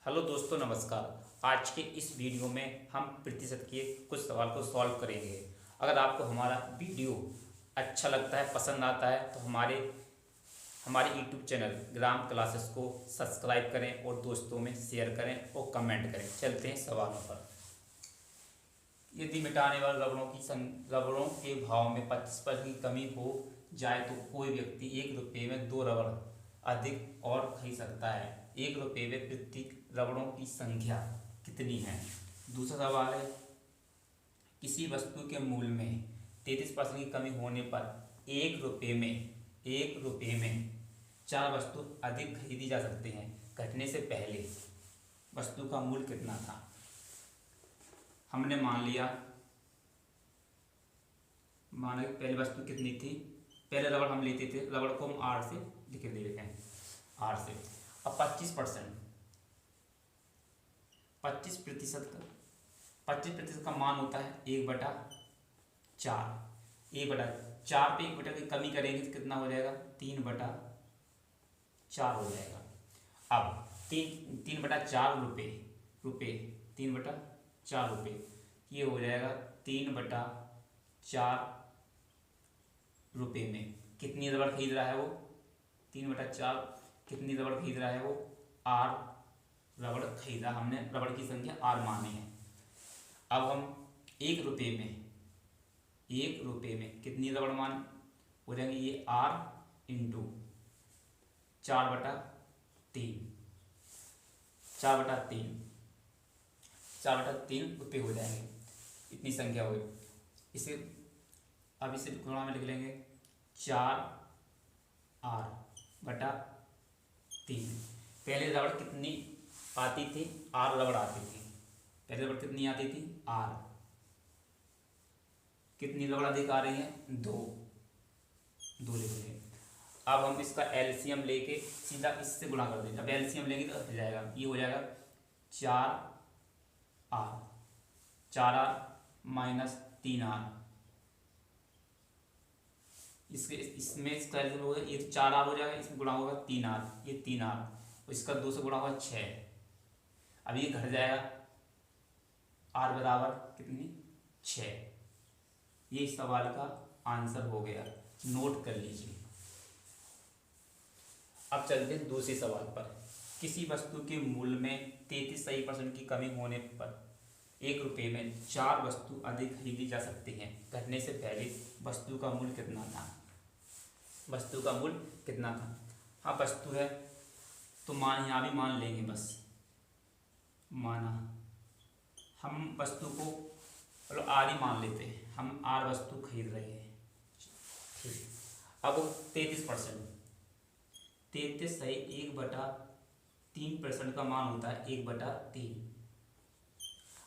Hello दोस्तों, नमस्कार। आज के इस वीडियो में हम प्रतिशत के कुछ सवाल को सॉल्व करेंगे। अगर आपको हमारा वीडियो अच्छा लगता है, पसंद आता है, तो हमारे हमारे यूट्यूब चैनल ग्राम क्लासेस को सब्सक्राइब करें और दोस्तों में शेयर करें और कमेंट करें। चलते हैं सवालों पर। यदि मिटाने वाले रबड़ों के भाव में 25% की कमी हो जाए तो कोई व्यक्ति 1 रुपये में 2 रबड़ अधिक और खरीद सकता है। 1 रुपये में प्रत्येक रबड़ों की संख्या कितनी है? दूसरा सवाल है, किसी वस्तु के मूल्य में 33% की कमी होने पर 1 रुपये में 4 वस्तु अधिक खरीदी जा सकते हैं। घटने से पहले वस्तु का मूल्य कितना था? हमने माना कि पहली वस्तु कितनी थी। पहले रबड़ हम लेते थे, रबड़ को हम आर से लिख देते हैं, आर से। अब 25% का मान होता है 1/4। 1/4 पे 1 की कमी करेंगे तो कितना हो जाएगा? 3/4 हो जाएगा। अब 3/4 रुपये 3/4 रुपये, ये हो जाएगा 3/4 रुपये में कितनी रबड़ खरीद रहा है वो? 3/4 कितनी रबड़ खरीद रहा है वो? आर रबड़ खरीदा हमने, रबड़ की संख्या आर मानी है। अब हम 1 रुपये में कितनी रबड़ मान हो जाएंगे? ये आर इंटू 4/3 रुपये हो जाएंगे। इतनी संख्या हो गई। इसे गुणा में लिख लेंगे 4r/3। पहले रबड़ कितनी आती थी? आर रबड़ आती थी। पहले रबड़ कितनी आती थी? आर। कितनी रबड़ अधिक आ रही है? 2 लिख लेंगे। अब हम इसका एलसीएम लेके सीधा इससे गुणा कर देंगे। अब एलसीएम लेंगे तो हो जाएगा, ये हो जाएगा 4r माइनस 3r। इसमें इसका एलसीएम होगा, ये 4r हो जाएगा, इसमें गुणा होगा 3r, ये 3r, और इसका 2 से गुणा होगा 6। अब ये घट जाएगा, r बराबर कितनी? 6। ये इस सवाल का आंसर हो गया, नोट कर लीजिए। अब चलते हैं दूसरे सवाल पर। किसी वस्तु के मूल्य में 33% की कमी होने पर 1 रुपये में 4 वस्तु अधिक खरीदी जा सकती हैं। घटने से पहले वस्तु का मूल्य कितना था? हाँ, वस्तु है तो यहाँ भी मान लेंगे। बस माना, हम वस्तु को चलो आर ही मान लेते हैं। हम आर वस्तु खरीद रहे हैं, ठीक। अब 33 सही 1/3% का मान होता है 1/3।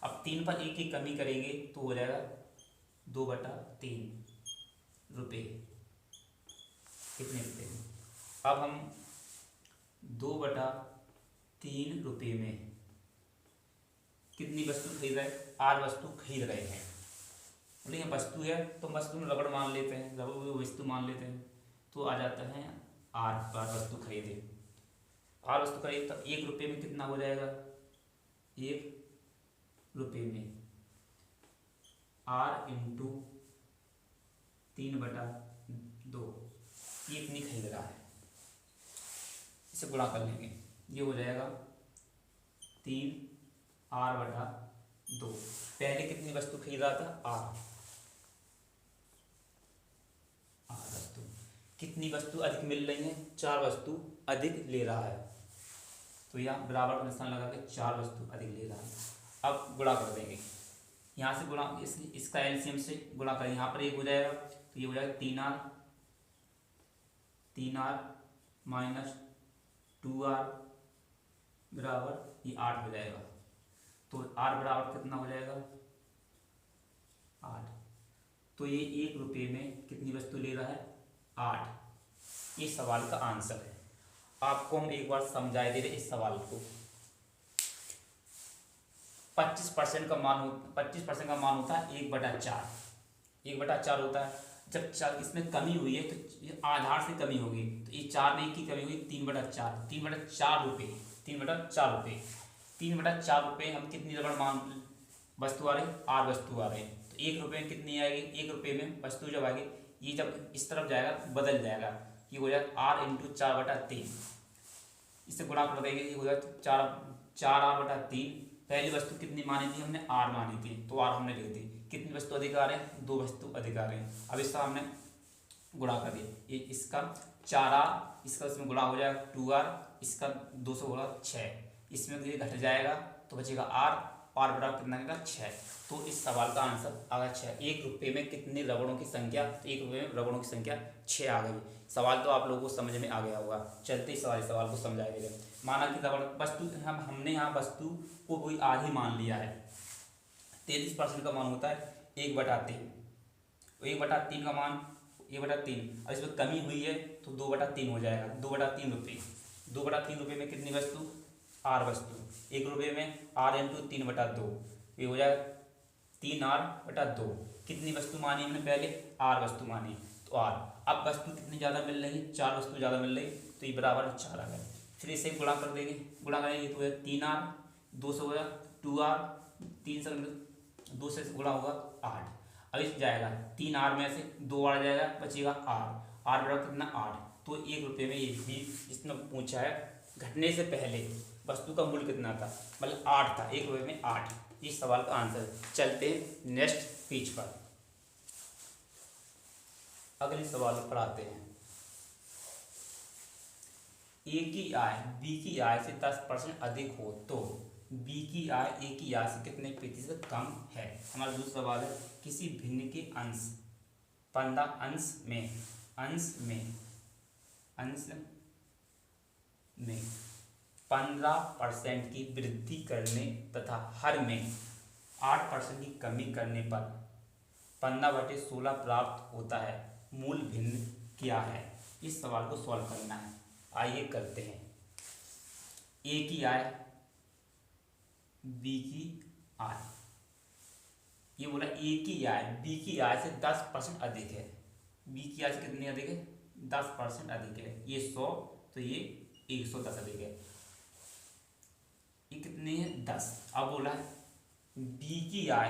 अब 3 पर 1 की कमी करेंगे तो हो जाएगा 2/3 रुपये। कितने रुपये? अब हम 2/3 रुपये में कितनी वस्तु खरीद रहे हैं? आर वस्तु खरीद रहे हैं। बोलिए वस्तु है तो वस्तु में रबड़ मान लेते हैं, रबड़ वस्तु मान लेते हैं, तो आ जाता है आर पर वस्तु खरीदे। आर वस्तु खरीदे तो 1 रुपये में कितना हो जाएगा? 1 रुपये में आर इंटू 3/2, ये इतनी खरीद रहा है। इसे गुणा कर लेंगे, ये हो जाएगा 3r/2। पहले कितनी वस्तु खरीद रहा था? आर वस्तु। कितनी वस्तु अधिक मिल रही है? 4 वस्तु अधिक ले रहा है, तो यहाँ बराबर का निशान लगा के 4 वस्तु अधिक ले रहा है। अब गुणा कर देंगे, यहाँ से गुणा, इसका एलसीएम से गुणा करें। यहाँ पर 1 हो जाएगा तो ये हो जाएगा 3r माइनस 2r बराबर ये 8 हो जाएगा। तो r बराबर कितना हो जाएगा? 8। तो ये 1 रुपये में कितनी वस्तु ले रहा है? 8। ये सवाल का आंसर है। आपको हम एक बार समझाए दे रहे इस सवाल को। 25% का मान होता है 1/4। 1/4 होता है। जब 4 इसमें कमी हुई है तो ये आधार से कमी होगी, तो ये 4 में 1 की कमी हुई, 3/4 रुपये। 3/4 हम कितनी रबड़ मान वस्तु आ रही, R वस्तु आ रहे हैं, तो 1 रुपये में कितनी आएगी, 1 रुपये में वस्तु जब आएगी, ये जब इस तरफ जाएगा बदल जाएगा, ये हो जाएगा R × 4/3, इससे गुणा कर देंगे, ये हो जाएगा 4R/3। पहली वस्तु कितनी मानी थी हमने, R मानी थी, तो R हमने लिख दी। कितनी वस्तु अधिक आ रहे हैं, 2 वस्तु अधिक आ रहे हैं। अब इसका हमने गुणा कर दिया, ये इसका 4R, इसका इसमें गुणा हो जाएगा 2R, इसका 2 से गुणा 6, इसमें ये घट जाएगा तो बचेगा R बराबर कितना आएगा 6। तो इस सवाल का आंसर आ गया 6। 1 रुपये में कितनी रबड़ों की संख्या, तो 1 रुपये में रबड़ों की संख्या 6 आ गई। सवाल तो आप लोगों को समझ में आ गया होगा। चलते ही सवाल को समझाया गया। माना कि रबड़ वस्तु हमने यहाँ वस्तु को कोई आधी मान लिया है, 33% का मान होता है 1/3, 1/3 का मान 1/3। अब इसमें कमी हुई है तो 2/3 हो जाएगा, 2/3 रुपये। 2/3 रुपये में कितनी वस्तु, R वस्तु। 1 रुपये में R × 3/2, ये हो जाएगा 3R/2। कितनी वस्तु मानी हमने पहले, R वस्तु मानी, तो R। अब वस्तु कितनी ज़्यादा मिल रही है, 4 वस्तु ज़्यादा मिल रही, तो ये बराबर 4 आ गया। फिर इसे गुणा कर देंगे, गुणा करेंगे तो 3R, 2 से होगा 2R, 3 से 2 से गुणा होगा 8। अब इस जाएगा 3R में से 2R जाएगा, बचेगा R बराबर कितना 8। तो 1 रुपये में ये भी इसने पूछा है घटने से पहले वस्तु का मूल्य कितना था, मतलब 8 था, 1 रुपये में 8। इस सवाल का आंसर। चलते हैं नेक्स्ट पेज पर, अगले सवाल पर आते हैं। ए की आय बी की आय से 10% अधिक हो तो बी की आय ए की आय से कितने प्रतिशत कम है। हमारा दूसरा सवाल है, किसी भिन्न के अंश 15% की वृद्धि करने तथा हर में 8% की कमी करने पर 15/16 प्राप्त होता है। मूल भिन्न क्या है। इस सवाल को सॉल्व करना है, आइए करते हैं। ए की आय बी की आय, ये बोला ए की आय बी की आय से 10% अधिक है। बी की आय से कितनी अधिक है, 10% अधिक है। ये 100 तो ये 110 अधिक है। ये कितनी है 10। अब बोला बी की आय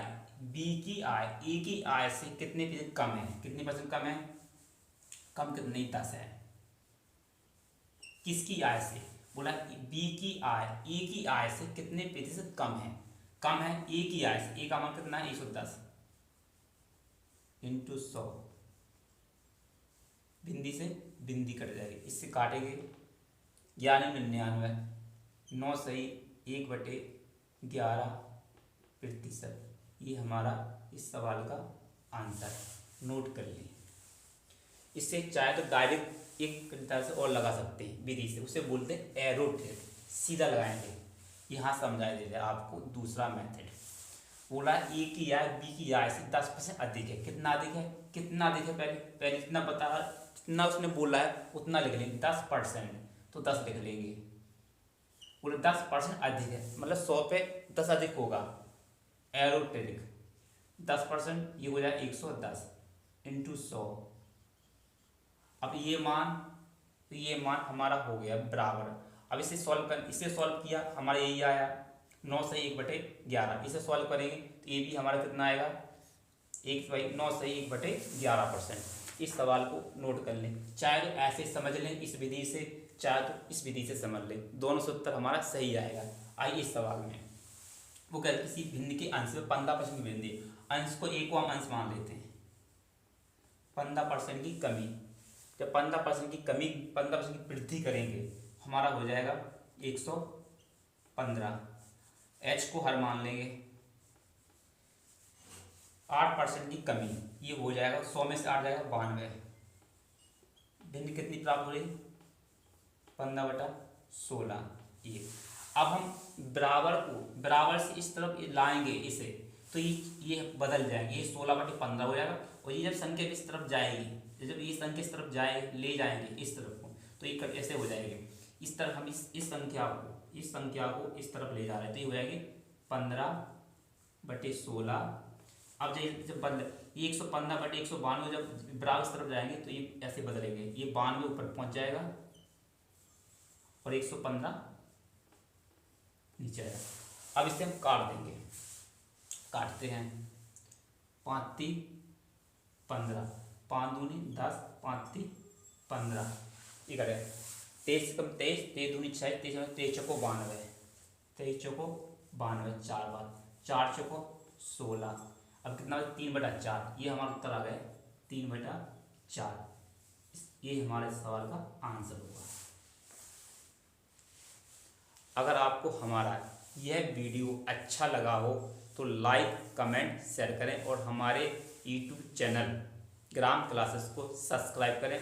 ए की आय से कितने प्रतिशत कम है, कितने परसेंट कम है, कम कितनी 10 है। किसकी आय से, बोला बी की आय ए की आय से कितने प्रतिशत कम है, कम है ए की आय से। ए का मान कितना है 110 × 100, बिंदी से बिंदी कट जाएगी, इससे काटेंगे यानी 99, 9 सही 1/11%। ये हमारा इस सवाल का आंसर है, नोट कर लें। इससे चाहे तो डायरेक्ट एक तरह से और लगा सकते हैं विधि से, उसे बोलते हैं एरो ट्रिक, सीधा लगाएंगे। यहाँ समझाया दे आपको दूसरा मेथड। बोला ए की आय बी की आय से 10% अधिक है। कितना अधिक है, कितना अधिक है, पहले जितना बता जितना उसने बोला है उतना लिख लेंगे। 10% तो 10 लिख लेंगे। बोले 10% अधिक है, मतलब 100 पे 10 अधिक होगा, एरो ट्रिक। 10% ये हो जाए 110 × 100। अब ये मान, तो ये मान हमारा हो गया बराबर। अब इसे सॉल्व किया, हमारा यही आया 9 से 1/11। इसे सॉल्व करेंगे तो ये भी हमारा कितना आएगा 9 से 1/11%। इस सवाल को नोट कर लें, चाहे तो ऐसे समझ लें इस विधि से, चाहे तो इस विधि से समझ लें, दोनों से उत्तर हमारा सही आएगा। आइए इस सवाल में वो कहते किसी भिन्न के अंश में 15% की वृद्धि, अंश को एक को हम अंश मान लेते हैं। 15% की कमी, जब 15% की कमी 15% की वृद्धि करेंगे हमारा हो जाएगा 115। एच को हर मान लेंगे। 8% की कमी, ये हो जाएगा 100 में से 8 जाएगा 92। भिन्न कितनी प्राप्त हो रही, 15/16। ये अब हम बराबर से इस तरफ लाएंगे इसे, तो ये बदल जाएंगे, ये 16/15 हो जाएगा। और ये जब संख्या इस तरफ जाएगी, जब ये संख्या इस तरफ ले जाएंगे इस तरफ को, तो ये ऐसे हो जाएगी। इस तरफ हम इस संख्या को इस तरफ ले जा रहे हैं, तो ये हो जाएगी 15/16। अब जब बदल ये 115/192 जब बराबर इस तरफ जाएंगे तो ये ऐसे बदलेंगे, ये 92 ऊपर पहुंच जाएगा और 115 नीचे आएगा। अब इसे हम काट देंगे। काटते हैं। 5 3 15, 5 दूनी 10, 5 3 15, ये करें 23 कम 23, 23 दूनी 6, 23 चौको 92, 23 चौको 92, 4 बार 4 चौको 16। अब कितना 3/4, ये हमारा उत्तर आ गया 3/4। ये हमारे सवाल का आंसर होगा। अगर आपको हमारा यह वीडियो अच्छा लगा हो तो लाइक कमेंट शेयर करें और हमारे यूट्यूब चैनल ग्राम क्लासेस को सब्सक्राइब करें।